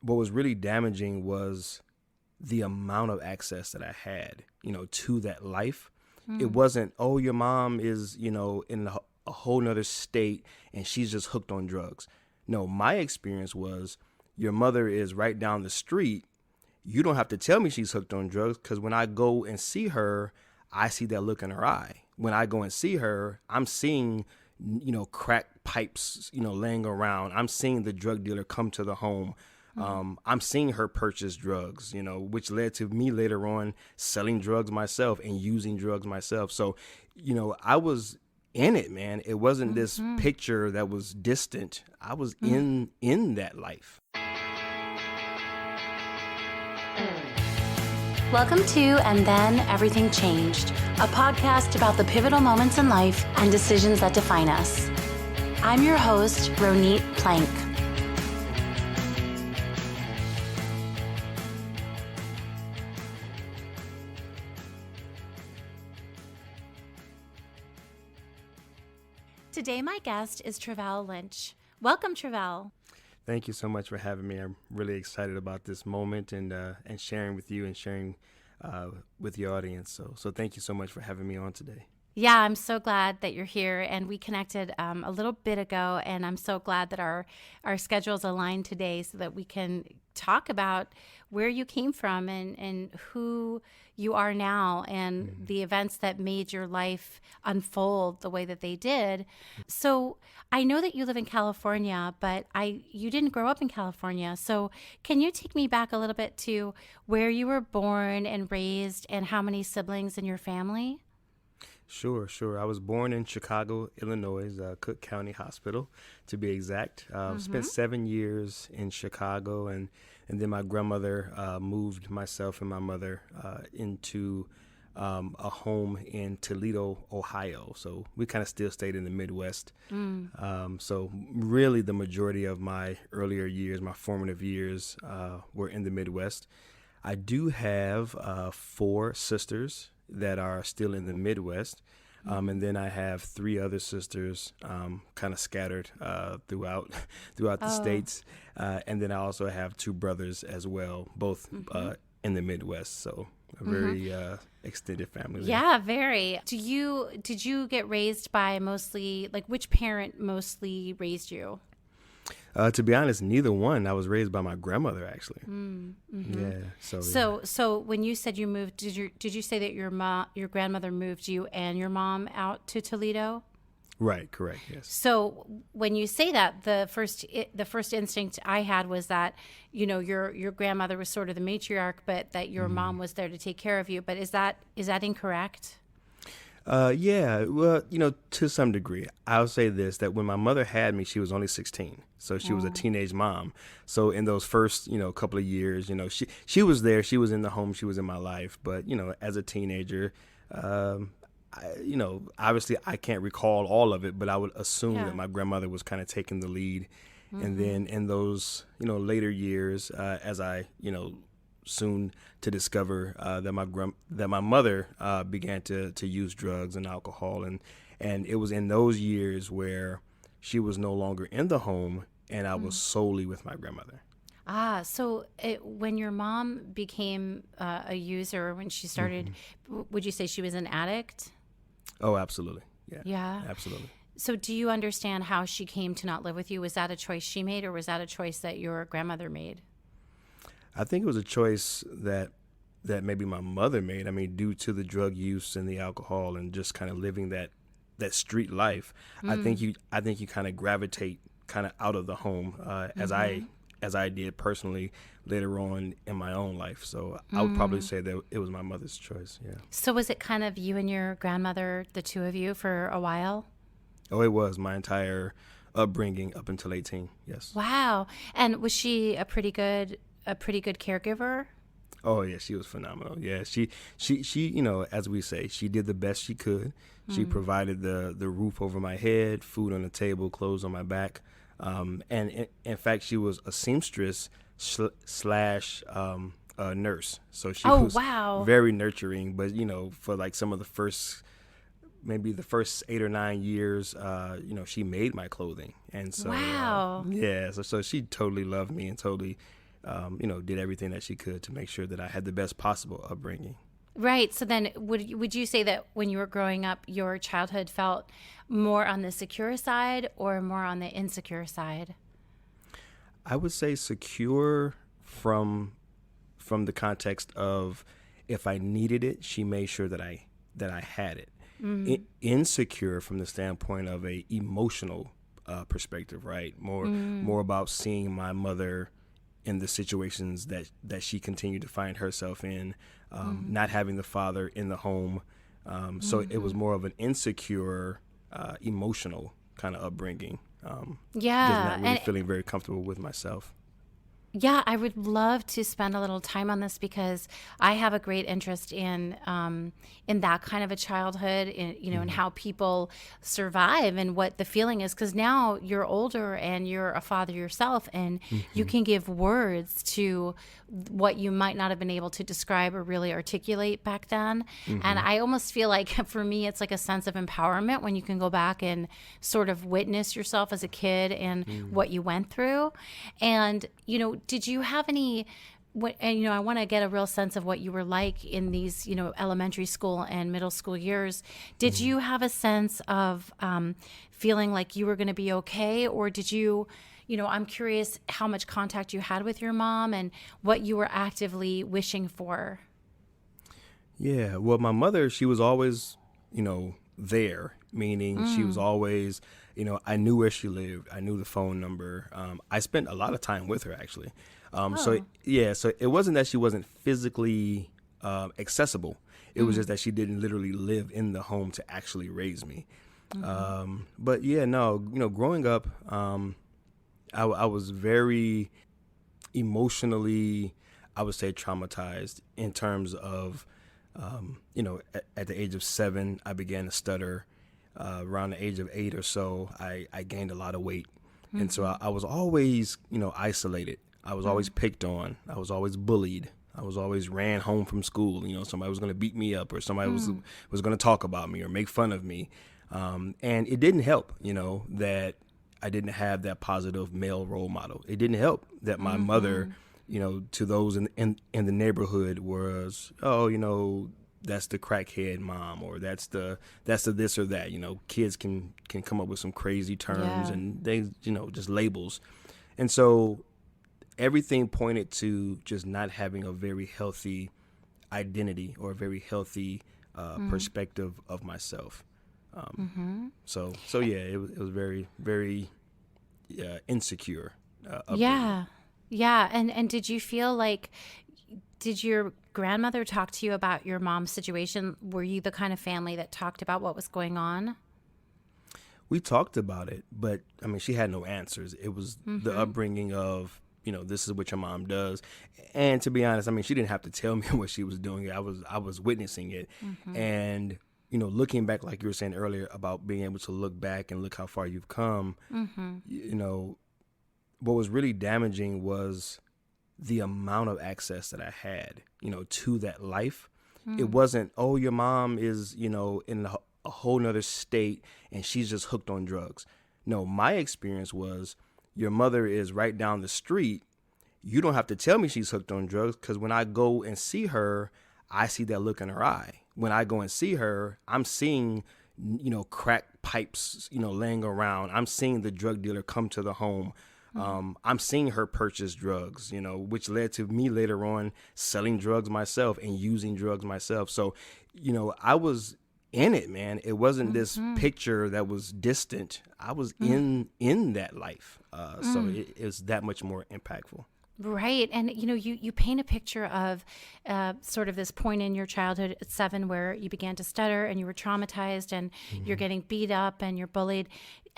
what was really damaging was the amount of access that I had, to that life. It wasn't, oh, your mom is, in a whole nother state and she's just hooked on drugs. No, my experience was your mother is right down the street. You don't have to tell me she's hooked on drugs, because when I go and see her, I see that look in her eye. When I go and see her, I'm seeing, crack pipes, laying around. I'm seeing the drug dealer come to the home. I'm seeing her purchase drugs, which led to me later on selling drugs myself and using drugs myself. So, I was in it, man. It wasn't this picture that was distant. I was in that life. Welcome to And Then Everything Changed, a podcast about the pivotal moments in life and decisions that define us. I'm your host, Ronit Plank. Today, my guest is Traveal Lynch. Welcome, Traveal. Thank you so much for having me. I'm really excited about this moment and sharing with you and sharing with your audience. So thank you so much for having me on today. Yeah, I'm so glad that you're here, and we connected a little bit ago, and I'm so glad that our schedules aligned today so that we can talk about where you came from and who you are now and the events that made your life unfold the way that they did. So I know that you live in California, but you didn't grow up in California. So can you take me back a little bit to where you were born and raised and how many siblings in your family? Sure. I was born in Chicago, Illinois, Cook County Hospital, to be exact. Spent 7 years in Chicago, and then my grandmother moved myself and my mother into a home in Toledo, Ohio. So we kind of still stayed in the Midwest. So really the majority of my earlier years, my formative years, were in the Midwest. I do have 4 sisters that are still in the Midwest. And then I have 3 other sisters kind of scattered throughout the states. And then I also have 2 brothers as well, both in the Midwest. So a very extended family there. Yeah, very. Did you get raised by mostly, like, which parent mostly raised you? To be honest, neither one. I was raised by my grandmother, actually. Yeah. So when you said you moved, did you say that your grandmother moved you and your mom out to Toledo? Right. Correct. Yes. So when you say that, the first instinct I had was that your grandmother was sort of the matriarch, but that your mom was there to take care of you. But is that incorrect? Yeah, well, to some degree. I'll say this, that when my mother had me, she was only 16. So she was a teenage mom. So in those first, couple of years, she was there. She was in the home. She was in my life. But, as a teenager, obviously I can't recall all of it, but I would assume that my grandmother was kind of taking the lead. And then in those, later years, as I, soon to discover that my mother began to use drugs and alcohol, and it was in those years where she was no longer in the home and I was solely with my grandmother. So when your mom became a user, when she started, would you say she was an addict? Oh, absolutely. Yeah. Absolutely. So do you understand how she came to not live with you? Was that a choice she made, or was that a choice that your grandmother made? I think it was a choice that maybe my mother made. I mean, due to the drug use and the alcohol and just kind of living that street life, I think you kind of gravitate kind of out of the home as I did personally later on in my own life. So I would probably say that it was my mother's choice. Yeah. So was it kind of you and your grandmother, the two of you, for a while? Oh, it was my entire upbringing up until 18. Yes. Wow. And was she a pretty good caregiver? Oh yeah, she was phenomenal. Yeah, she as we say, she did the best she could. She provided the roof over my head, food on the table, clothes on my back, and in fact, she was a seamstress slash a nurse. So she was very nurturing. But for like some of the first 8 or 9 years, she made my clothing, and so so she totally loved me and totally did everything that she could to make sure that I had the best possible upbringing. Right. So then would you say that when you were growing up, your childhood felt more on the secure side or more on the insecure side? I would say secure from the context of if I needed it, she made sure that I had it. Insecure from the standpoint of a emotional perspective, right? More about seeing my mother in the situations that she continued to find herself in, not having the father in the home. So it was more of an insecure, emotional kind of upbringing. Just not really feeling very comfortable with myself. Yeah, I would love to spend a little time on this because I have a great interest in that kind of a childhood, and how people survive and what the feeling is. Because now you're older and you're a father yourself, and you can give words to what you might not have been able to describe or really articulate back then. And I almost feel like for me, it's like a sense of empowerment when you can go back and sort of witness yourself as a kid and what you went through. And, did you have any, I want to get a real sense of what you were like in these, elementary school and middle school years. Did you have a sense of feeling like you were going to be okay? Or did you, I'm curious how much contact you had with your mom and what you were actively wishing for. Yeah, well, my mother, she was always, there, meaning she was always, I knew where she lived. I knew the phone number. I spent a lot of time with her, actually. So it wasn't that she wasn't physically accessible. It was just that she didn't literally live in the home to actually raise me. But yeah, no, growing up, I was very emotionally, I would say, traumatized in terms of, at the age of 7, I began to stutter. Around the age of 8 or so, I gained a lot of weight. And so I was always, isolated. I was always picked on. I was always bullied. I was always ran home from school. Somebody was going to beat me up, or somebody was going to talk about me or make fun of me. And it didn't help, that I didn't have that positive male role model. It didn't help that my mother, to those in the neighborhood was, that's the crackhead mom, or that's the this or that. Kids can come up with some crazy terms and they, just labels. And so everything pointed to just not having a very healthy identity or a very healthy perspective of myself. So yeah, it was very, very insecure. Yeah. And did you feel like, did your grandmother talk to you about your mom's situation? Were you the kind of family that talked about what was going on? We talked about it, but I mean, she had no answers. It was the upbringing of, this is what your mom does. And to be honest, I mean, she didn't have to tell me what she was doing. I was witnessing it. And, looking back, like you were saying earlier about being able to look back and look how far you've come, what was really damaging was the amount of access that I had, to that life. It wasn't, oh, your mom is, in a whole nother state and she's just hooked on drugs. No, my experience was your mother is right down the street. You don't have to tell me she's hooked on drugs, because when I go and see her, I see that look in her eye. When I go and see her, I'm seeing, crack pipes, laying around. I'm seeing the drug dealer come to the home. I'm seeing her purchase drugs, which led to me later on selling drugs myself and using drugs myself. So, I was in it, man. It wasn't this picture that was distant. I was in that life. So it was that much more impactful. Right. And, you paint a picture of sort of this point in your childhood at 7 where you began to stutter and you were traumatized and you're getting beat up and you're bullied.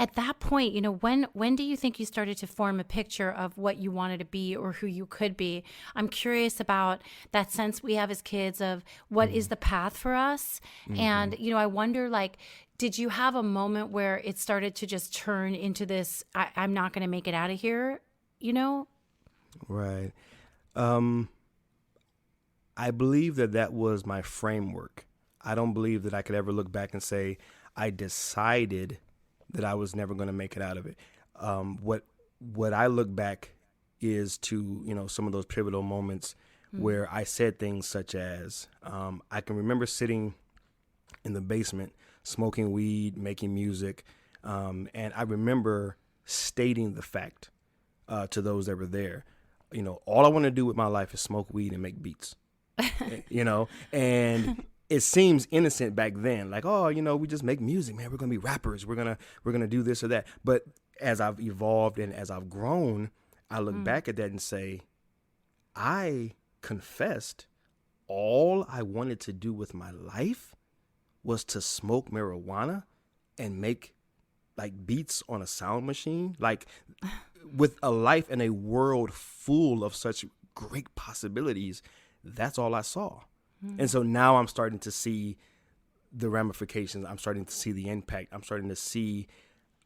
At that point, when do you think you started to form a picture of what you wanted to be or who you could be? I'm curious about that sense we have as kids of what is the path for us. And, I wonder, did you have a moment where it started to just turn into this, I'm not going to make it out of here, Right. I believe that was my framework. I don't believe that I could ever look back and say, I decided that I was never going to make it out of it. What I look back is to, some of those pivotal moments where I said things such as, I can remember sitting in the basement, smoking weed, making music. And I remember stating the fact to those that were there, all I want to do with my life is smoke weed and make beats, and it seems innocent back then. Like, oh, we just make music, man. We're going to be rappers. We're going to do this or that. But as I've evolved and as I've grown, I look back at that and say, I confessed all I wanted to do with my life was to smoke marijuana and make like beats on a sound machine, like with a life and a world full of such great possibilities. That's all I saw. And so now I'm starting to see the ramifications. I'm starting to see the impact. I'm starting to see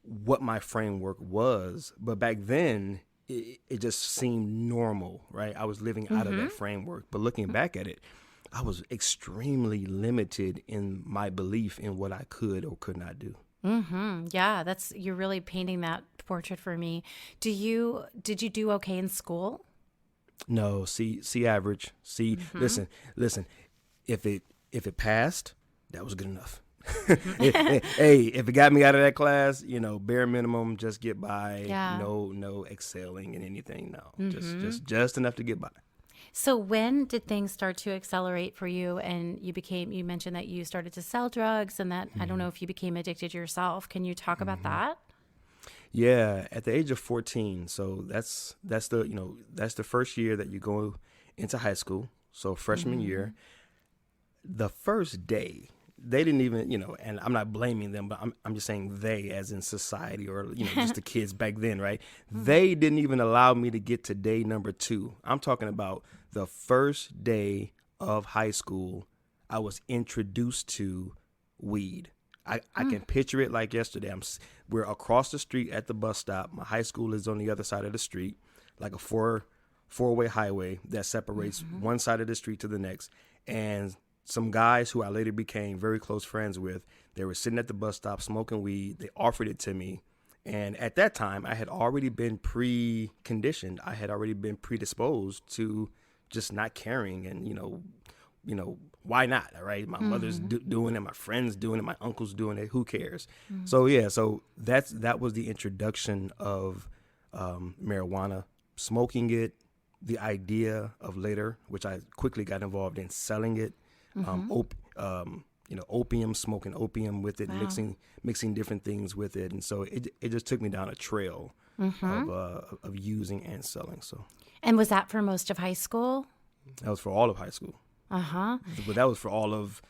what my framework was. But back then, it just seemed normal, right? I was living out of that framework. But looking back at it, I was extremely limited in my belief in what I could or could not do. Yeah, you're really painting that portrait for me. Did you do okay in school? No, see average. See, listen. If it passed, that was good enough. Hey, if it got me out of that class, bare minimum, just get by. Yeah. No excelling in anything. No, just enough to get by. So when did things start to accelerate for you and you mentioned that you started to sell drugs and that, I don't know if you became addicted yourself. Can you talk about that? Yeah, at the age of 14. So that's the first year that you go into high school. So freshman year, the first day, they didn't even, and I'm not blaming them, but I'm just saying they, as in society or, just the kids back then, right? They didn't even allow me to get to day number 2. I'm talking about the first day of high school. I was introduced to weed. I can picture it like yesterday. We're across the street at the bus stop. My high school is on the other side of the street, like a four-way highway that separates one side of the street to the next. And some guys who I later became very close friends with, they were sitting at the bus stop smoking weed. They offered it to me. And at that time, I had already been preconditioned. I had already been predisposed to just not caring and, why not? All right. My mother's doing it. My friends doing it. My uncle's doing it. Who cares? So, yeah. So that was the introduction of marijuana, smoking it, the idea of later, which I quickly got involved in selling it, opium, smoking opium with it, mixing different things with it. And so it just took me down a trail of using and selling. So. And was that for most of high school? That was for all of high school. But that was for all of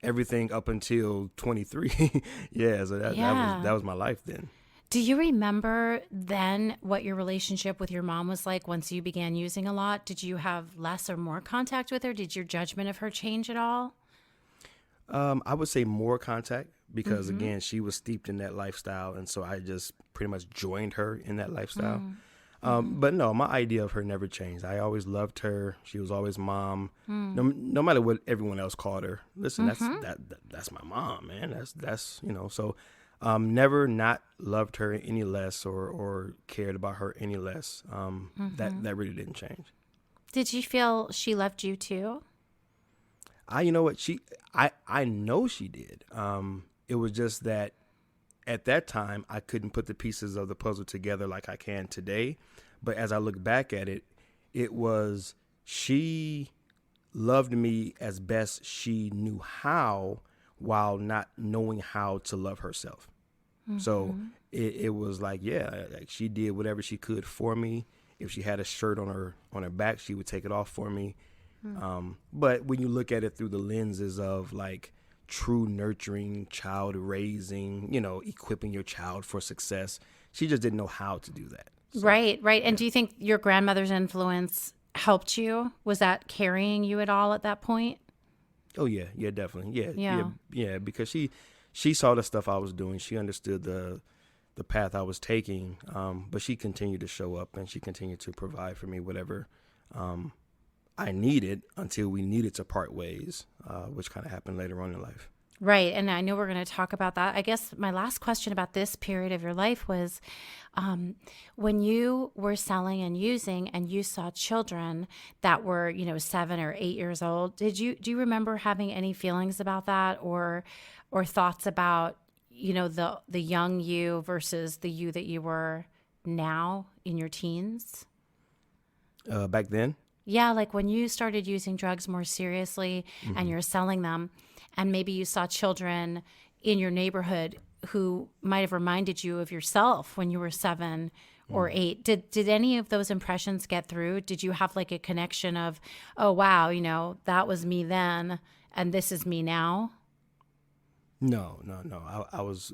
everything up until 23. Yeah, so that was my life then. Do you remember then what your relationship with your mom was like once you began using a lot? Did you have less or more contact with her? Did your judgment of her change at all? I would say more contact because, again, she was steeped in that lifestyle. And so I just pretty much joined her in that lifestyle. But no, my idea of her never changed. I always loved her. She was always mom. No matter what everyone else called her. Listen, that's my mom, man. That's so never not loved her any less or cared about her any less. That really didn't change. Did you feel she loved you too? I know she did. It was just that at that time, I couldn't put the pieces of the puzzle together like I can today. But as I look back at it, it was she loved me as best she knew how while not knowing how to love herself. So it was like, like she did whatever she could for me. If she had a shirt on her back, she would take it off for me. But when you look at it through the lenses of like true nurturing, child raising, equipping your child for success, she just didn't know how to do that. So, right. And do you think your grandmother's influence helped you? Was that carrying you at all at that point? Oh, yeah, definitely. Yeah, because she saw the stuff I was doing. She understood the path I was taking, but she continued to show up and she continued to provide for me whatever I needed until we needed to part ways, which kind of happened later on in life. Right. And I know we're going to talk about that. I guess my last question about this period of your life was when you were selling and using and you saw children that were, 7 or 8 years old, do you remember having any feelings about that or thoughts about, the young you versus the you that you were now in your teens? Back then. Yeah, like when you started using drugs more seriously and Hmm. you're selling them, and maybe you saw children in your neighborhood who might have reminded you of yourself when you were 7 or 8. Did any of those impressions get through? Did you have like a connection of, oh wow, that was me then and this is me now? No, no, no. I was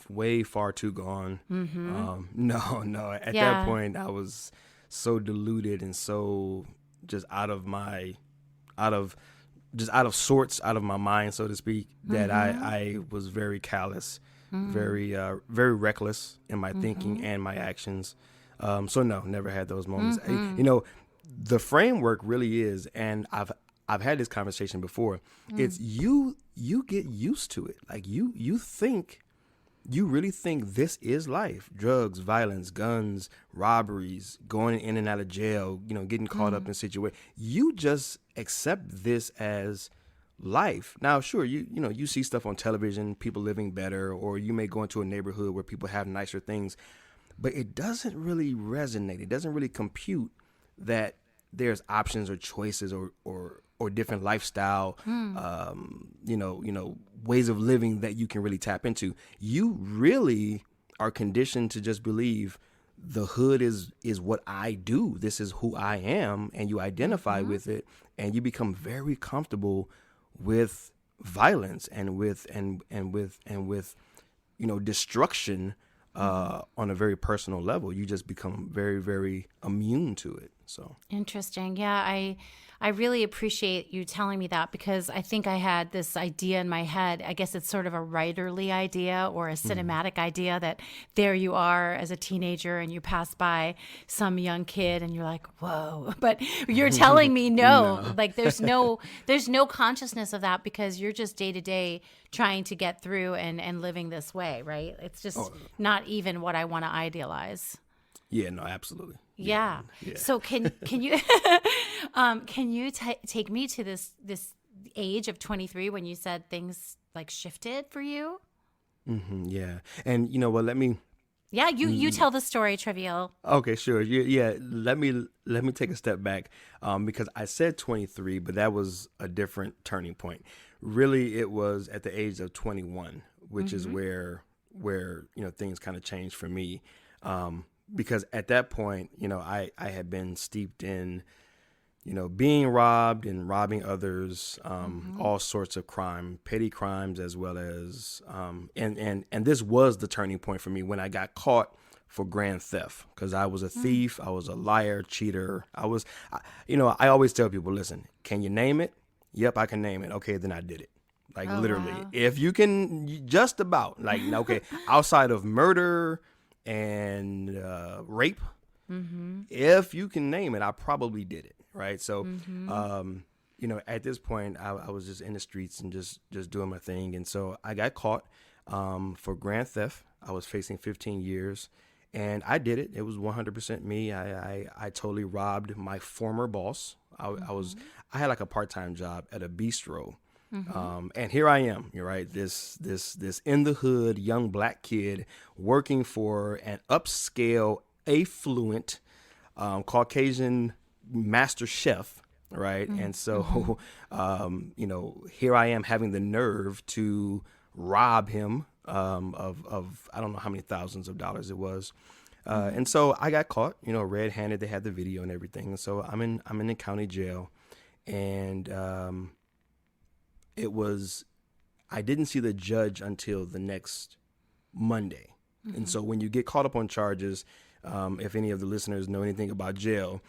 way far too gone. Mm-hmm. No, no. At that Yeah. point, I was so deluded and so just out of, out of sorts, out of my mind, so to speak, that Mm-hmm. I was very callous, Mm-hmm. very reckless in my thinking Mm-hmm. and my actions. So no, never had those moments. Mm-hmm. The framework really is, and I've had this conversation before. Mm. It's you get used to it. Like you really think this is life: drugs, violence, guns, robberies, going in and out of jail, getting caught up Mm. in situations. You just accept this as life. Now, sure, you see stuff on television, people living better, or you may go into a neighborhood where people have nicer things, but it doesn't really resonate. It doesn't really compute that there's options or choices or different lifestyle, Mm. ways of living that you can really tap into. You really are conditioned to just believe the hood is what I do. This is who I am, and you identify Mm-hmm. with it, and you become very comfortable with violence and with destruction Mm-hmm. on a very personal level. You just become very, very immune to it. So, Interesting. Yeah, I really appreciate you telling me that because I think I had this idea in my head. I guess it's sort of a writerly idea or a mm, cinematic idea that there you are as a teenager and you pass by some young kid and you're like, "Whoa." But you're telling me no, no. like there's no consciousness of that because you're just day to day trying to get through and living this way, right? It's just Oh, not even what I want to idealize. yeah, no, absolutely. Yeah, Yeah. yeah. So can you can you take me to this age of 23 when you said things like shifted for you? Yeah. And you know what? Yeah, you l- tell the story, Traveal. Okay, sure. Yeah, yeah. Let me take a step back, because I said 23, but that was a different turning point. Really, it was at the age of 21, which is Mm-hmm. where things kind of changed for me, because at that point, I had been steeped in being robbed and robbing others, Mm-hmm. all sorts of crime, petty crimes, as well as, and this was the turning point for me when I got caught for grand theft because I was a Mm. thief, I was a liar, cheater. I always tell people, listen, can you name it? Yep, I can name it. Okay, then I did it. Like Oh literally, wow. if you can, just about like okay, outside of murder and rape, Mm-hmm. if you can name it, I probably did it. Right. So, Mm-hmm. at this point, I was just in the streets and just doing my thing. And so I got caught for grand theft. I was facing 15 years and I did it. It was 100% me. I totally robbed my former boss. Mm-hmm. I had like a part-time job at a bistro. Mm-hmm. And here I am, you're right. This in the hood young black kid working for an upscale, affluent, Caucasian master chef, right? And Mm-hmm. so, here I am having the nerve to rob him of I don't know how many thousands of dollars it was. Mm-hmm. And so I got caught, red-handed. They had the video and everything. And so I'm in the county jail, and it was I didn't see the judge until the next Monday. And Mm-hmm. so when you get caught up on charges, if any of the listeners know anything about jail,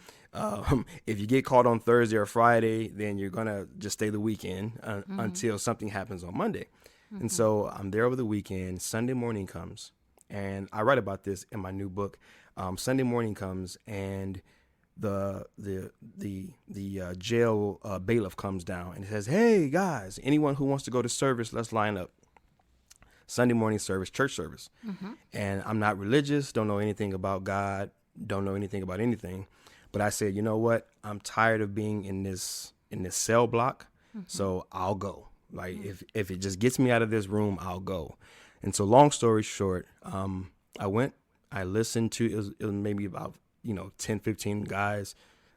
if you get caught on Thursday or Friday, then you're going to just stay the weekend Mm-hmm. until something happens on Monday. And Mm-hmm. so I'm there over the weekend. Sunday morning comes, and I write about this in my new book. Sunday morning comes, and the jail bailiff comes down and says, "Hey guys, anyone who wants to go to service, let's line up." Sunday morning service, church service. And I'm not religious, don't know anything about God, don't know anything about anything. But I said, you know what? I'm tired of being in this cell block, so I'll go. Like if it just gets me out of this room, I'll go. And so long story short, I went, I listened to, it was maybe about, 10, 15 guys.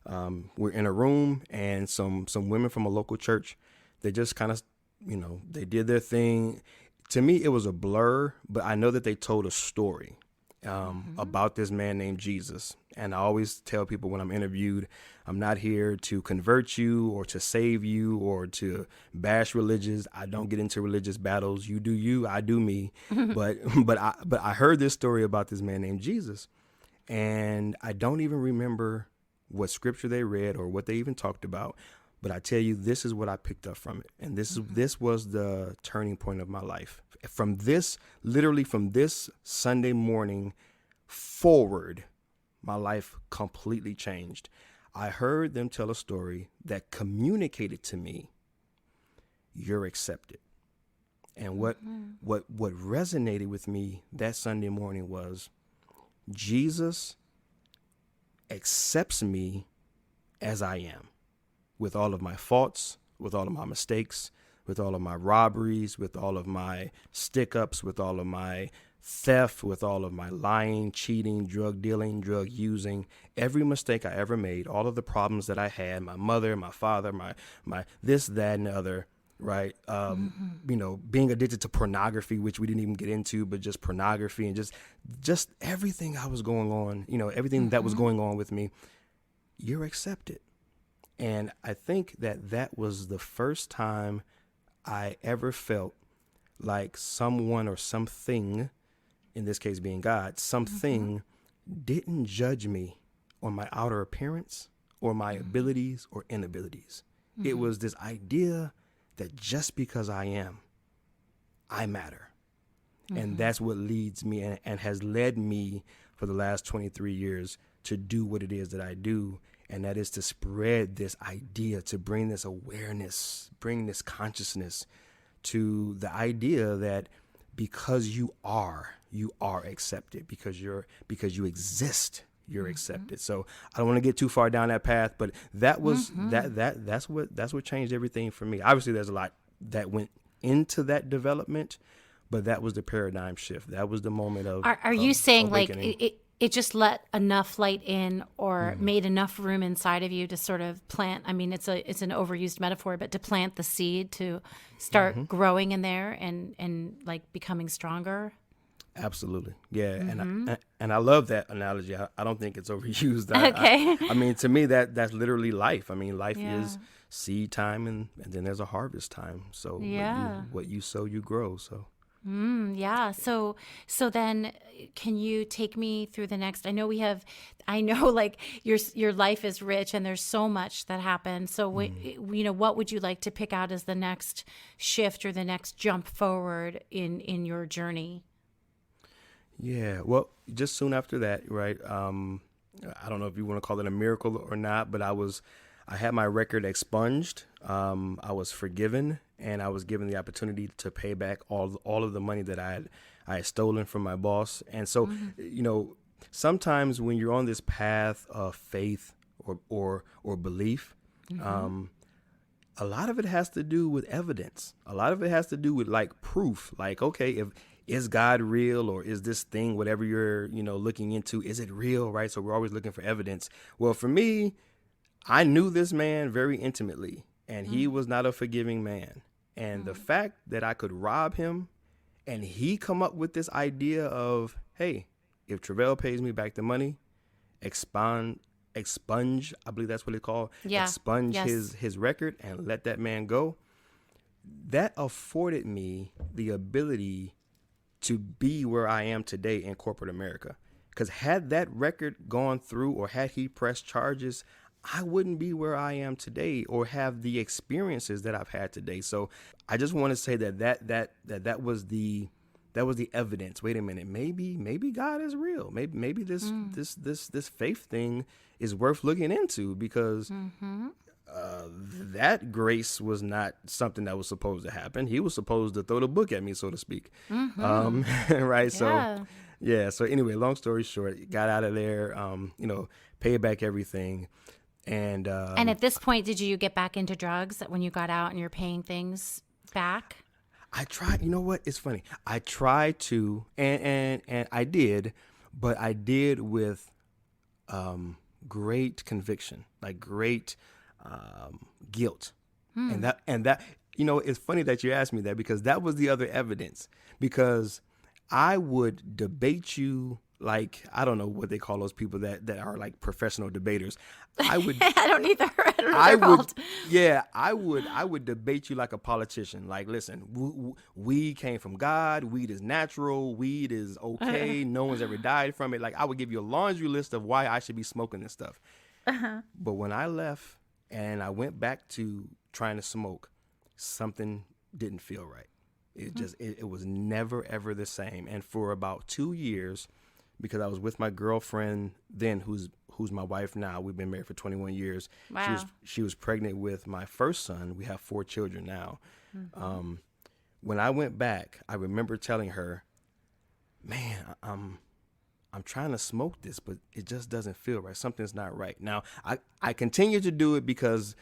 We're in a room, and some women from a local church, they just kind of, they did their thing. To me, it was a blur, but I know that they told a story about this man named Jesus. And I always tell people when I'm interviewed, I'm not here to convert you or to save you or to bash religions. I don't get into religious battles. You do you, I do me. But I heard this story about this man named Jesus, and I don't even remember what scripture they read or what they even talked about. But I tell you, this is what I picked up from it. And this was the turning point of my life. Literally from this Sunday morning forward, my life completely changed. I heard them tell a story that communicated to me, you're accepted. And what resonated with me that Sunday morning was, Jesus accepts me as I am, with all of my faults, with all of my mistakes, with all of my robberies, with all of my stick-ups, with all of my theft, with all of my lying, cheating, drug dealing, drug using, every mistake I ever made, all of the problems that I had, my mother, my father, my this, that, and the other, right? Being addicted to pornography, which we didn't even get into, but just pornography and just everything I was going on, everything that was going on with me, you're accepted. And I think that was the first time I ever felt like someone or something, in this case being God, something didn't judge me on my outer appearance or my abilities or inabilities. It was this idea that just because I am, I matter. And that's what leads me and has led me for the last 23 years to do what it is that I do. And that is to spread this idea, to bring this awareness, bring this consciousness to the idea that because you are accepted, because you exist, you're accepted. So I don't want to get too far down that path, but that was that's what changed everything for me. Obviously, there's a lot that went into that development, but that was the paradigm shift. That was the moment of. Are you saying awakening. like it just let enough light in or made enough room inside of you to sort of plant? I mean, it's an overused metaphor, but to plant the seed to start growing in there and like becoming stronger. Absolutely. Yeah. And I love that analogy. I don't think it's overused. Okay. I mean, to me, that's literally life. I mean, life is seed time and then there's a harvest time. So what you sow, you grow. So. Yeah. So then can you take me through the next, I know like your life is rich and there's so much that happened. So what would you like to pick out as the next shift or the next jump forward in your journey? Yeah. Well, just soon after that, right. I don't know if you want to call it a miracle or not, but I had my record expunged. I was forgiven, and I was given the opportunity to pay back all of the money that I had stolen from my boss. And so, sometimes when you're on this path of faith or belief, a lot of it has to do with evidence. A lot of it has to do with like proof. Like, okay, is God real, or is this thing, whatever you're, looking into, is it real, right? So we're always looking for evidence. Well, for me, I knew this man very intimately, and he was not a forgiving man. And the fact that I could rob him and he come up with this idea of, hey, if Traveal pays me back the money, expunge, I believe that's what it's called, expunge his record and let that man go. That afforded me the ability to be where I am today in corporate America. Because had that record gone through, or had he pressed charges, I wouldn't be where I am today or have the experiences that I've had today. So I just want to say that was the evidence. Wait a minute, maybe God is real. Maybe this faith thing is worth looking into, because that grace was not something that was supposed to happen. He was supposed to throw the book at me, so to speak. Right. So, Yeah. yeah. So anyway, long story short, got out of there, paid back everything. And And at this point, did you get back into drugs when you got out and you're paying things back? I tried, you know what? It's funny. I tried to, and I did, but I did with great conviction, like great guilt. And that, it's funny that you asked me that, because that was the other evidence. Because I would debate you like, I don't know what they call those people that are like professional debaters. I would I don't either. I don't know what I they're would, called. yeah, I would debate you like a politician. Like, listen, weed came from God. Weed is natural. Weed is okay. No one's ever died from it. Like, I would give you a laundry list of why I should be smoking this stuff. But when I left and I went back to trying to smoke, something didn't feel right. It was never ever the same. And for about 2 years, because I was with my girlfriend then, who's my wife now. We've been married for 21 years. Wow. She was pregnant with my first son. We have 4 children now. When I went back, I remember telling her, "Man, I'm trying to smoke this, but it just doesn't feel right. Something's not right." Now, I continued to do it because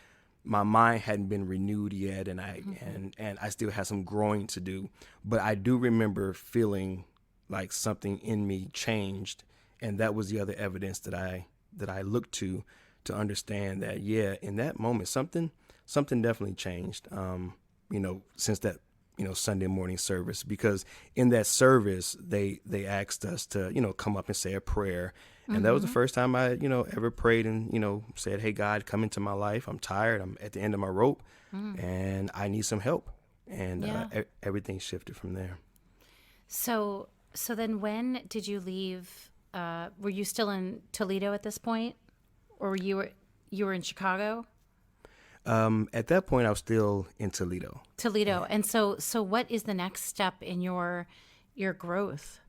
my mind hadn't been renewed yet, and I still had some growing to do. But I do remember feeling like something in me changed, and that was the other evidence that I looked to understand that, yeah, in that moment something definitely changed. Since that Sunday morning service, because in that service they asked us to come up and say a prayer, and that was the first time I ever prayed and said, "Hey God, come into my life. I'm tired. I'm at the end of my rope, and I need some help." And everything shifted from there. So then when did you leave? Were you still in Toledo at this point, or you were in Chicago? At that point, I was still in Toledo. Toledo. And so what is the next step in your growth?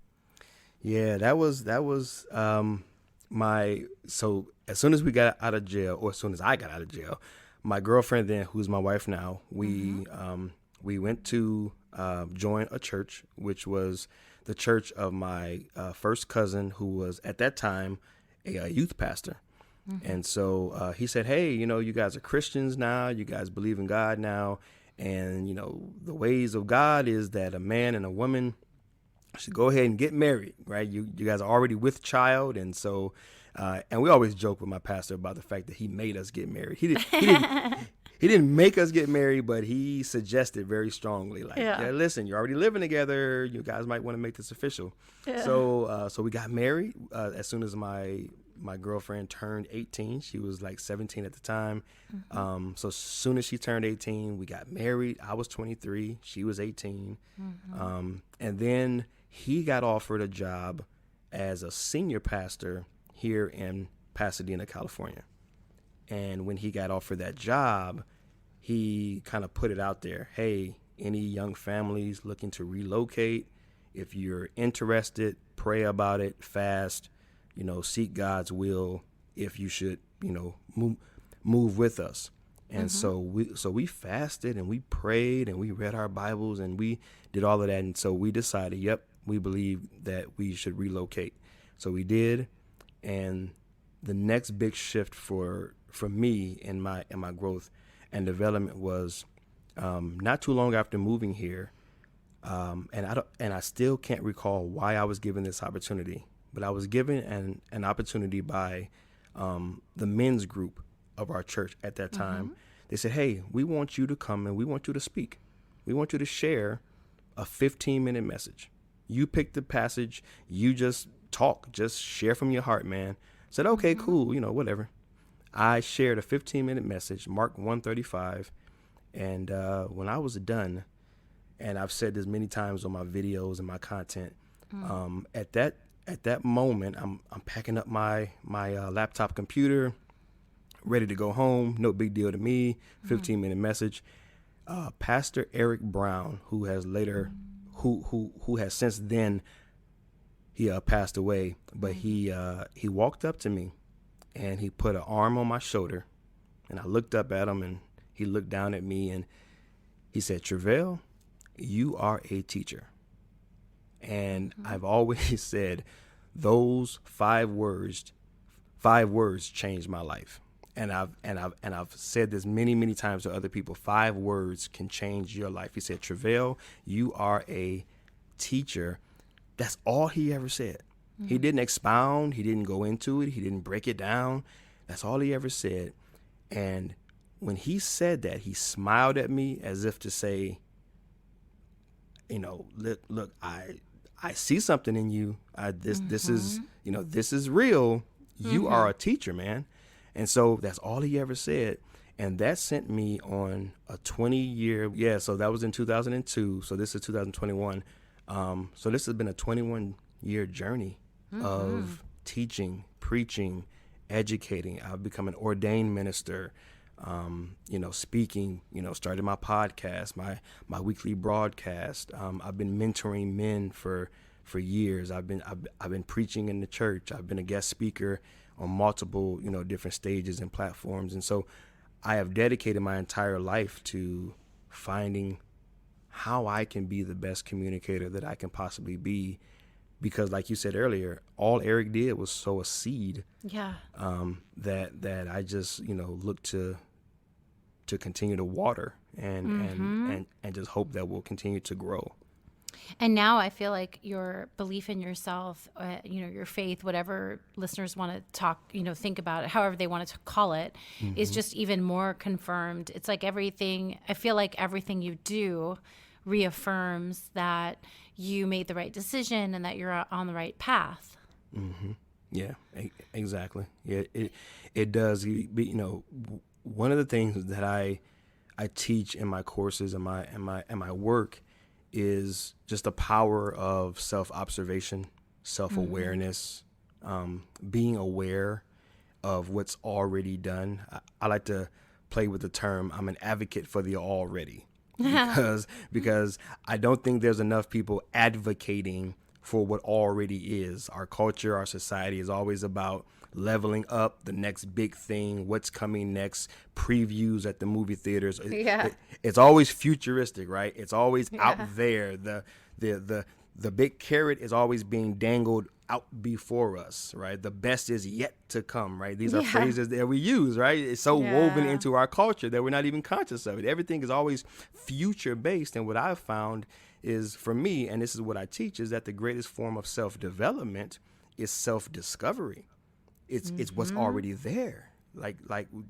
Yeah, that was so as soon as we got out of jail, or as soon as I got out of jail, my girlfriend then, who's my wife now, we went to join a church, which was the church of my first cousin, who was at that time a youth pastor. And so he said, "Hey, you guys are Christians now. You guys believe in God now. And, the ways of God is that a man and a woman should go ahead and get married, right? You guys are already with child." And so, and we always joke with my pastor about the fact that he made us get married. He didn't make us get married, but he suggested very strongly, like, yeah, listen, you're already living together. You guys might want to make this official. Yeah. So we got married as soon as my girlfriend turned 18. She was like 17 at the time. So as soon as she turned 18, we got married. I was 23. She was 18. And then he got offered a job as a senior pastor here in Pasadena, California. And when he got offered that job, he kind of put it out there. "Hey, any young families looking to relocate, if you're interested, pray about it, fast, seek God's will, if you should, move with us." And so we fasted and we prayed and we read our Bibles and we did all of that. And so we decided, yep, we believe that we should relocate. So we did. And the next big shift for me in my growth and development was not too long after moving here. And I still can't recall why I was given this opportunity, but I was given an opportunity by the men's group of our church at that time. They said, "Hey, we want you to come and we want you to speak. We want you to share a 15-minute message. You pick the passage, you just talk, just share from your heart, man." I said, "Okay, cool, whatever." I shared a 15-minute message, Mark 1:35, and when I was done, and I've said this many times on my videos and my content, at that moment, I'm packing up my laptop computer, ready to go home. No big deal to me. 15-minute message. Pastor Eric Brown, who has later, who has since then, he passed away, but he walked up to me and he put an arm on my shoulder And I looked up at him, and he looked down at me, and he said, "Traveal, you are a teacher." And I've always said those 5 words changed my life. And I've said this many times to other people. 5 words can change your life. He said, "Traveal, you are a teacher." That's all he ever said. He didn't expound. He didn't go into it. He didn't break it down. That's all he ever said. And when he said that, he smiled at me as if to say, look, I see something in you. This is, this is real. You are a teacher, man. And so that's all he ever said. And that sent me on a 20-year, so that was in 2002. So this is 2021. So this has been a 21-year journey of teaching, preaching, educating. I've become an ordained minister, speaking, started my podcast, my weekly broadcast. I've been mentoring men for years. I've been preaching in the church. I've been a guest speaker on multiple, different stages and platforms. And so I have dedicated my entire life to finding how I can be the best communicator that I can possibly be. Because like you said earlier, all Eric did was sow a seed. Yeah. That I just, look to continue to water and just hope that we'll continue to grow. And now I feel like your belief in yourself, your faith, whatever listeners want to talk, think about it, however they want to call it, is just even more confirmed. It's like I feel like everything you do reaffirms that you made the right decision and that you're on the right path. Mm-hmm. Yeah, exactly. Yeah, it does. One of the things that I teach in my courses and my work is just the power of self-observation, self-awareness, being aware of what's already done. I like to play with the term, I'm an advocate for the already. Because I don't think there's enough people advocating for what already is. Our culture, our society is always about leveling up, the next big thing, what's coming next, previews at the movie theaters. Yeah. It's always futuristic, right? It's always out there. The big carrot is always being dangled out before us, right? The best is yet to come, right? These are phrases that we use, right? It's so woven into our culture that we're not even conscious of it. Everything is always future based. And what I've found is, for me, and this is what I teach, is that the greatest form of self-development is self-discovery. It's what's already there. Like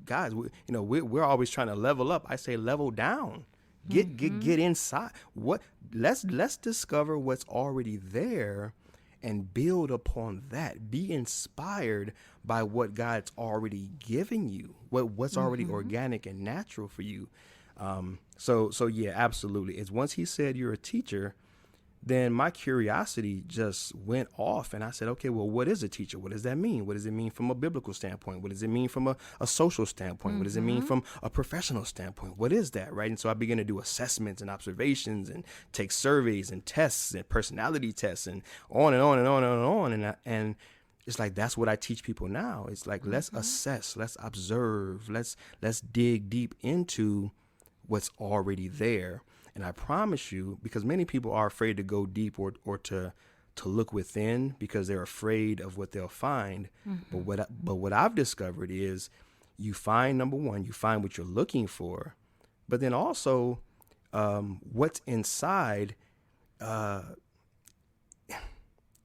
guys, we're always trying to level up. I say level down. Get inside. Let's discover what's already there and build upon that. Be inspired by what God's already given you, what's already organic and natural for you. So yeah, absolutely. It's once he said you're a teacher, then my curiosity just went off, and I said, okay, well, what is a teacher? What does that mean? What does it mean from a biblical standpoint? What does it mean from a social standpoint? What does it mean from a professional standpoint? What is that, right? And so I began to do assessments and observations and take surveys and tests and personality tests and on and on and on and on. And it's like, that's what I teach people now. It's like, let's assess, let's observe, let's dig deep into what's already there. And I promise you, because many people are afraid to go deep or to look within because they're afraid of what they'll find. But what I've discovered is, you find, number one, you find what you're looking for, but then also what's inside, it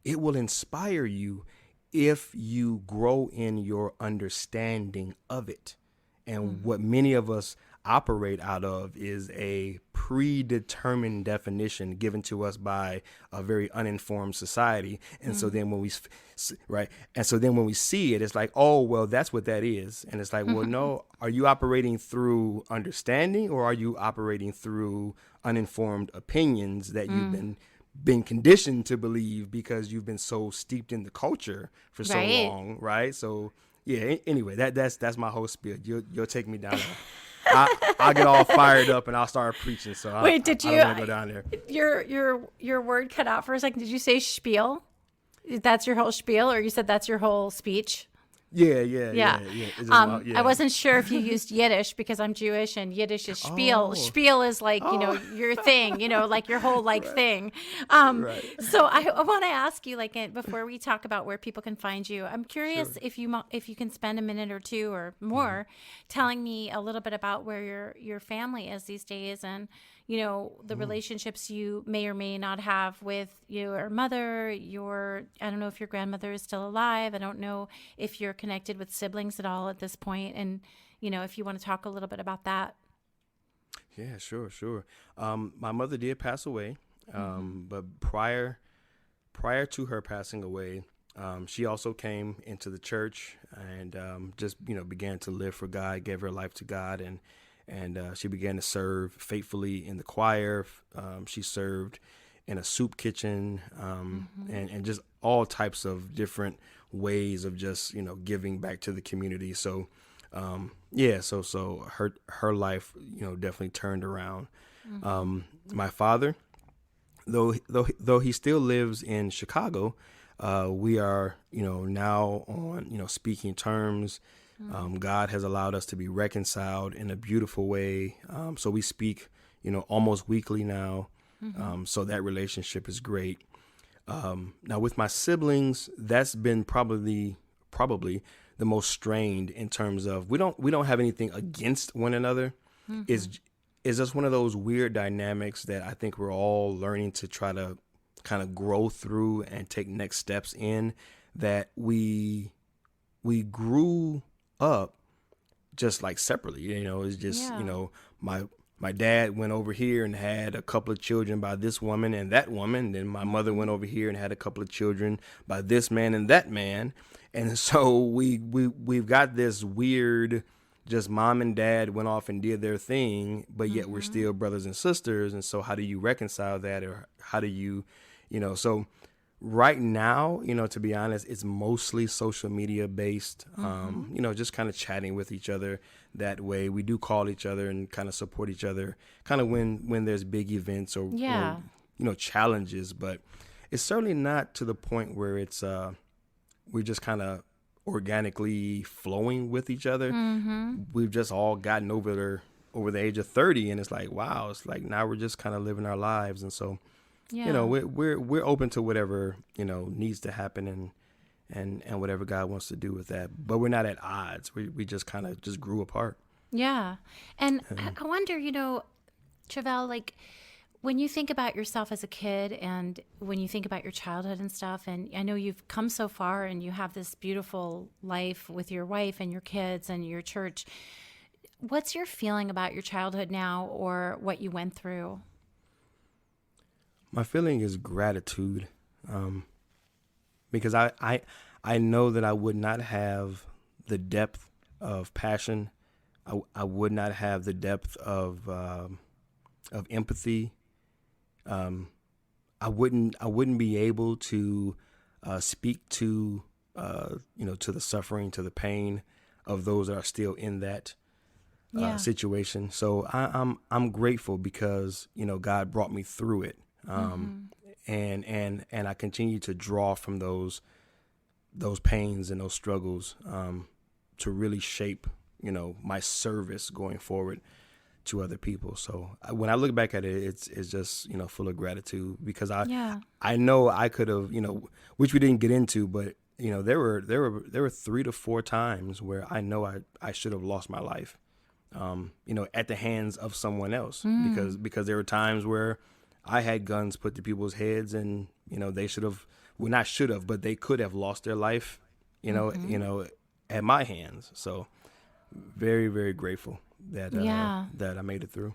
will inspire you if you grow in your understanding of it. And what many of us operate out of is a predetermined definition given to us by a very uninformed society. And so then when we see it, it's like, oh, well, that's what that is. And it's like, well, no, are you operating through understanding, or are you operating through uninformed opinions that you've been conditioned to believe because you've been so steeped in the culture for so long, right? So yeah, anyway, that's my whole spiel. You'll take me down there. I'll get all fired up and I'll start preaching. So wait, did you? I don't want to go down there. Your word cut out for a second. Did you say spiel? That's your whole spiel, or you said that's your whole speech? Yeah. It's just my, I yeah. wasn't sure if you used Yiddish because I'm Jewish and Yiddish is spiel. Oh, Spiel is like, oh, your thing, like your whole like right, thing. right. So I want to ask you like before we talk about where people can find you, I'm Sure. curious if you can spend a minute or two or Hmm. more telling me a little bit about where your family is these days and the relationships you may or may not have with your mother, I don't know if your grandmother is still alive. I don't know if you're connected with siblings at all at this point, and if you want to talk a little bit about that. Yeah, sure, sure. My mother did pass away, Mm-hmm. but prior to her passing away, she also came into the church and just began to live for God, gave her life to God, and she began to serve faithfully in the choir. She served in a soup kitchen, Mm-hmm. and just all types of different ways of just giving back to the community. So yeah, so her life definitely turned around. Mm-hmm. My father, though he still lives in Chicago, we are now on speaking terms. God has allowed us to be reconciled in a beautiful way. So we speak almost weekly now. Mm-hmm. So that relationship is great. Now with my siblings, that's been probably the most strained in terms of we don't have anything against one another. Mm-hmm. Is just one of those weird dynamics that I think we're all learning to try to kind of grow through and take next steps in. That we grew up just like separately. It's just Yeah. my dad went over here and had a couple of children by this woman and that woman. Then my mother Mm-hmm. went over here and had a couple of children by this man and that man. And so we've got this weird, just mom and dad went off and did their thing, but yet we're Mm-hmm. still brothers and sisters. And so how do you reconcile that, or how do so right now, to be honest, it's mostly social media based. Mm-hmm. Just kind of chatting with each other that way. We do call each other and kind of support each other, kind of when there's big events or Yeah. challenges. But it's certainly not to the point where it's we're just kind of organically flowing with each other. Mm-hmm. We've just all gotten over the age of 30, and it's like, wow, it's like now we're just kind of living our lives. And so Yeah. we're open to whatever needs to happen, and whatever God wants to do with that. But we're not at odds. We just kind of just grew apart. Yeah. And I wonder, Travell, like when you think about yourself as a kid and when you think about your childhood and stuff, and I know you've come so far and you have this beautiful life with your wife and your kids and your church. What's your feeling about your childhood now or what you went through? My feeling is gratitude, because I know that I would not have the depth of passion. I would not have the depth of empathy. I wouldn't be able to speak to the suffering, to the pain of those that are still in that Yeah. situation. So I'm grateful because God brought me through it, Mm-hmm. and I continue to draw from those pains and those struggles, to really shape my service going forward to other people. So when I look back at it, it's just full of gratitude because Yeah. I know I could have which we didn't get into, but there were 3 to 4 times where I know I should have lost my life, at the hands of someone else, Mm. because there were times where I had guns put to people's heads, and they should have, well, not should have, but they could have lost their life, Mm-hmm. at my hands. So very, very grateful that Yeah. that I made it through.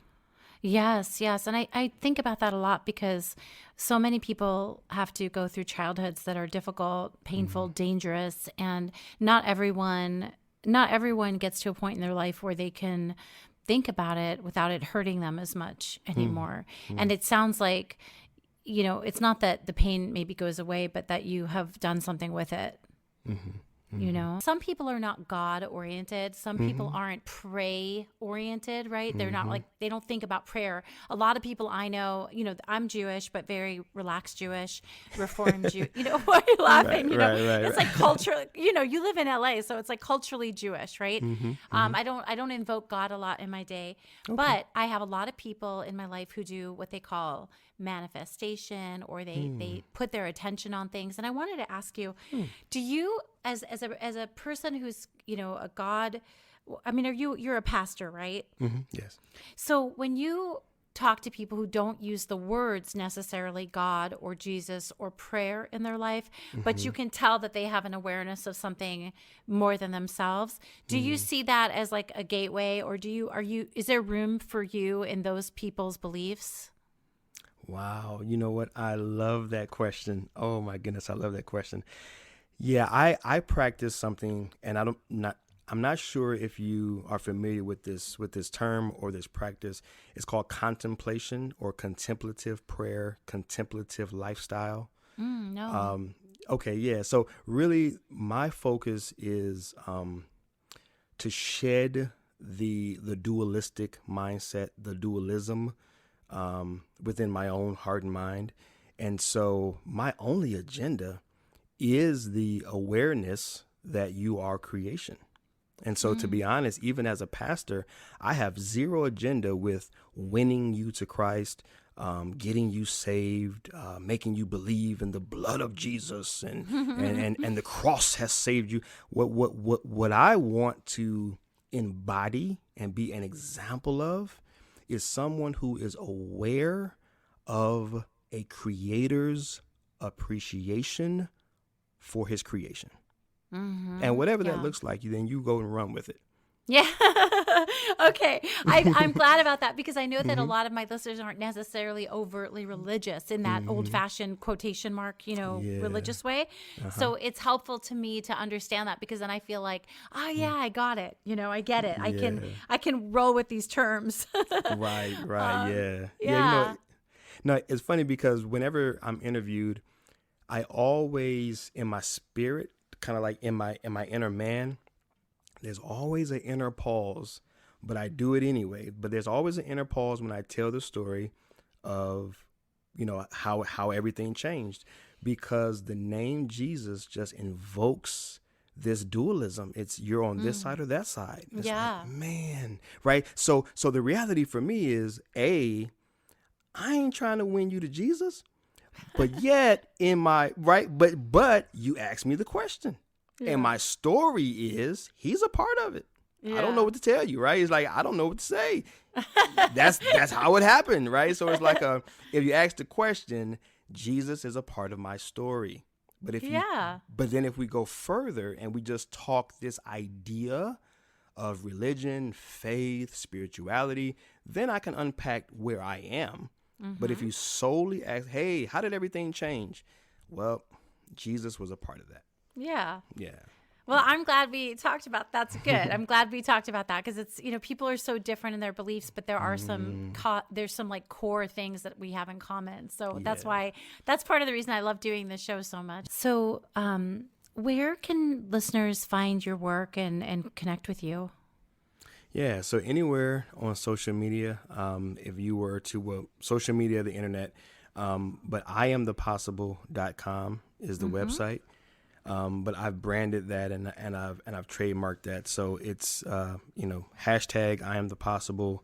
Yes, yes. And I think about that a lot because so many people have to go through childhoods that are difficult, painful, Hmm. dangerous, and not everyone gets to a point in their life where they can think about it without it hurting them as much Hmm. anymore. Hmm. And it sounds like, it's not that the pain maybe goes away, but that you have done something with it. Hmm. You know, some people are not God oriented. Some people aren't pray oriented, right? They're not like, they don't think about prayer. A lot of people I know, you know, I'm Jewish, but very relaxed Jewish, Reformed Jew. You know, why are you laughing? You know, it's like cultural, you know, you live in LA, so it's like culturally Jewish, right? I don't invoke God a lot in my day, but I have a lot of people in my life who do what they call manifestation, or they put their attention on things. And I wanted to ask you, do you, as a person who's, you know, a God, I mean, you're a pastor, right? Yes. So when you talk to people who don't use the words necessarily God or Jesus or prayer in their life, but you can tell that they have an awareness of something more than themselves, do you see that as like a gateway, or is there room for you in those people's beliefs? Wow. You know what? I love that question. Oh my goodness. I love that question. Yeah, I practice something, and I'm not sure if you are familiar with this term or this practice. It's called contemplation or contemplative prayer, contemplative lifestyle. No. Okay, yeah. So really, my focus is to shed the dualistic mindset, the dualism within my own heart and mind. And so my only agenda is the awareness that you are creation. And so to be honest, even as a pastor, I have zero agenda with winning you to Christ, getting you saved, making you believe in the blood of Jesus and the cross has saved you. What I want to embody and be an example of is someone who is aware of a creator's appreciation for his creation. And whatever that looks like, then you go and run with it. Yeah. Okay. I'm glad about that, because I know that a lot of my listeners aren't necessarily overtly religious in that old-fashioned quotation mark, you know, religious way. So it's helpful to me to understand that, because then I feel like, oh yeah, I got it. You know, I get it. I can roll with these terms. Right. Yeah. You Yeah. know, no, it's funny because whenever I'm interviewed, I always, in my spirit, kind of like in my inner man, there's always an inner pause, but I do it anyway. But there's always an inner pause when I tell the story of, you know, how everything changed, because the name Jesus just invokes this dualism. It's you're on this side or that side. It's like, man, right? So the reality for me is, I ain't trying to win you to Jesus. But yet in my but you asked me the question, and my story is he's a part of it. I don't know what to tell you, right? It's like, I don't know what to say. That's how it happened, right? So it's like if you ask the question, Jesus is a part of my story. But then if we go further and we just talk this idea of religion, faith, spirituality, then I can unpack where I am. But if you solely ask, hey, how did everything change? Well, Jesus was a part of that. Yeah. Yeah. Well, I'm glad we talked about that's good. I'm glad we talked about that, because it's, you know, people are so different in their beliefs, but there are there's some like core things that we have in common. So that's part of the reason I love doing this show so much. So where can listeners find your work and connect with you? Yeah, so anywhere on social media, if you were to, social media, the internet, but IamThePossible.com is the website. But I've branded that and I've trademarked that. So it's, you know, hashtag #IamThePossible,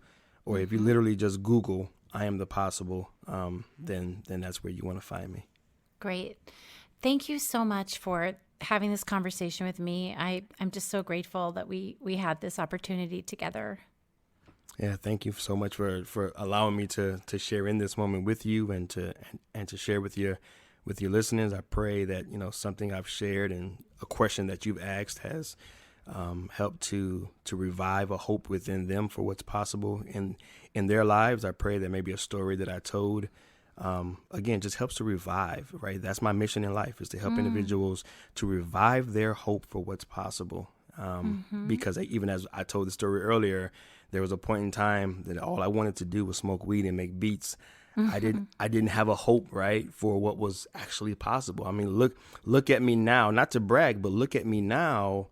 or if you literally just Google I Am the Possible, then that's where you want to find me. Great. Thank you so much for having this conversation with me. I'm just so grateful that we had this opportunity together. Yeah, thank you so much for allowing me to share in this moment with you and to share with your listeners. I pray that, you know, something I've shared and a question that you've asked has helped to revive a hope within them for what's possible in their lives. I pray that maybe a story that I told again, just helps to revive, right? That's my mission in life, is to help individuals to revive their hope for what's possible. Because even as I told the story earlier, there was a point in time that all I wanted to do was smoke weed and make beats. I didn't have a hope, right, for what was actually possible. I mean, look at me now, not to brag, but look at me now.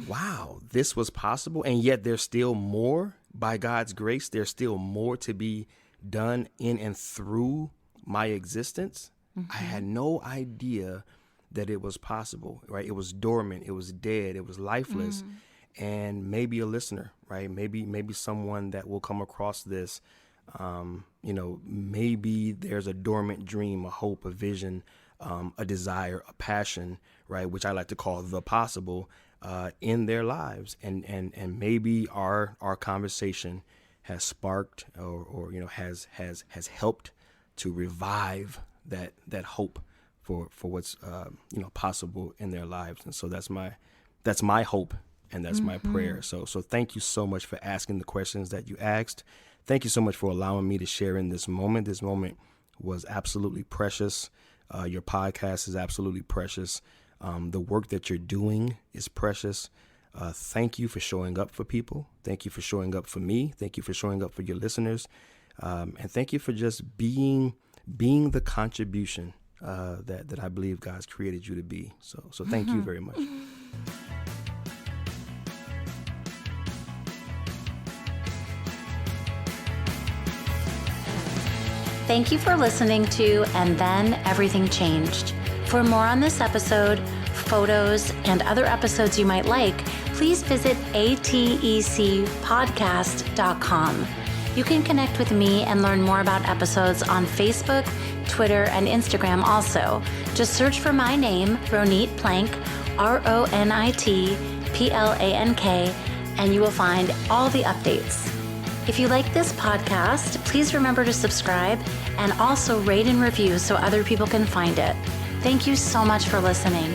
Wow, this was possible. And yet there's still more by God's grace. There's still more to be done in and through my existence. I had no idea that it was possible, right? It was dormant. It was dead. It was lifeless. And maybe a listener, right? Maybe someone that will come across this, maybe there's a dormant dream, a hope, a vision, a desire, a passion, right? Which I like to call the possible in their lives. And maybe our conversation has sparked or has helped to revive that hope for what's possible in their lives. And so that's my hope, and that's my prayer. So thank you so much for asking the questions that you asked. Thank you so much for allowing me to share in this moment. This moment was absolutely precious. Your podcast is absolutely precious. The work that you're doing is precious. Thank you for showing up for people. Thank you for showing up for me. Thank you for showing up for your listeners. And thank you for just being the contribution that I believe God's created you to be. So thank you very much. Thank you for listening to And Then Everything Changed. For more on this episode, photos, and other episodes you might like, please visit atecpodcast.com. You can connect with me and learn more about episodes on Facebook, Twitter, and Instagram also. Just search for my name, Ronit Plank, RONITPLANK, and you will find all the updates. If you like this podcast, please remember to subscribe and also rate and review so other people can find it. Thank you so much for listening.